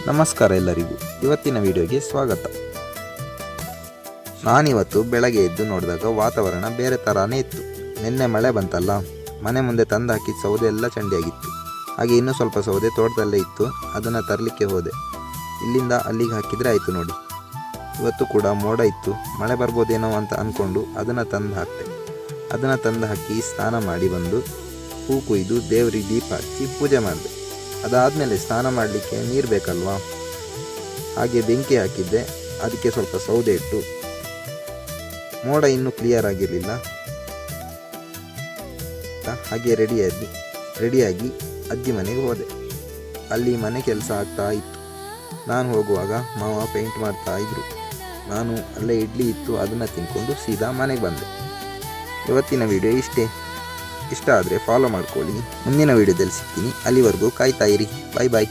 ನಮಸ್ಕಾರ ಎಲ್ಲರಿಗೂ, ಇವತ್ತಿನ ವಿಡಿಯೋಗೆ ಸ್ವಾಗತ. ನಾನಿವತ್ತು ಬೆಳಗ್ಗೆ ಎದ್ದು ನೋಡಿದಾಗ ವಾತಾವರಣ ಬೇರೆ ಥರನೇ ಇತ್ತು. ನಿನ್ನೆ ಮಳೆ ಬಂತಲ್ಲ, ಮನೆ ಮುಂದೆ ತಂದು ಹಾಕಿದ ಸೌದೆ ಎಲ್ಲ ಚಂಡಿಯಾಗಿತ್ತು. ಹಾಗೆ ಇನ್ನೂ ಸ್ವಲ್ಪ ಸೌದೆ ತೋಟದಲ್ಲೇ ಇತ್ತು, ಅದನ್ನು ತರಲಿಕ್ಕೆ ಹೋದೆ. ಇಲ್ಲಿಂದ ಅಲ್ಲಿಗೆ ಹಾಕಿದರೆ ಆಯಿತು ನೋಡಿ. ಇವತ್ತು ಕೂಡ ಮೋಡ ಇತ್ತು, ಮಳೆ ಬರ್ಬೋದೇನೋ ಅಂತ ಅಂದ್ಕೊಂಡು ಅದನ್ನು ತಂದು ಹಾಕ್ತೆ. ಅದನ್ನು ತಂದು ಹಾಕಿ ಸ್ನಾನ ಮಾಡಿ ಬಂದು ಹೂ ಕೊಯ್ದು ದೇವರಿಗೆ ದೀಪ ಹಚ್ಚಿ ಪೂಜೆ ಮಾಡಿದೆ. ಅದಾದಮೇಲೆ ಸ್ನಾನ ಮಾಡಲಿಕ್ಕೆ ನೀರು ಬೇಕಲ್ವಾ, ಹಾಗೆ ಬೆಂಕಿ ಹಾಕಿದ್ದೆ. ಅದಕ್ಕೆ ಸ್ವಲ್ಪ ಸೌದೆ ಇಟ್ಟು, ಮೋಡ ಇನ್ನೂ ಕ್ಲಿಯರ್ ಆಗಿರಲಿಲ್ಲ. ಹಾಗೆ ರೆಡಿಯಾಗಿ ಅಜ್ಜಿ ಮನೆಗೆ ಹೋದೆ. ಅಲ್ಲಿ ಮನೆ ಕೆಲಸ ಆಗ್ತಾ ಇತ್ತು. ನಾನು ಹೋಗುವಾಗ ಮಾವ ಪೇಂಟ್ ಮಾಡ್ತಾ ಇದ್ರು. ನಾನು ಅಲ್ಲೇ ಇಡ್ಲಿ ಇತ್ತು, ಅದನ್ನು ತಿನ್ಕೊಂಡು ಸೀದಾ ಮನೆಗೆ ಬಂದೆ. ಇವತ್ತಿನ ವಿಡಿಯೋ ಇಷ್ಟೇ. ಇಷ್ಟ ಆದರೆ ಫಾಲೋ ಮಾಡ್ಕೊಳ್ಳಿ. ಮುಂದಿನ ವಿಡಿಯೋದಲ್ಲಿ ಸಿಗ್ತೀನಿ. ಅಲ್ಲಿವರೆಗೂ ಕಾಯ್ತಾ ಇರಿ. ಬಾಯ್ ಬಾಯ್.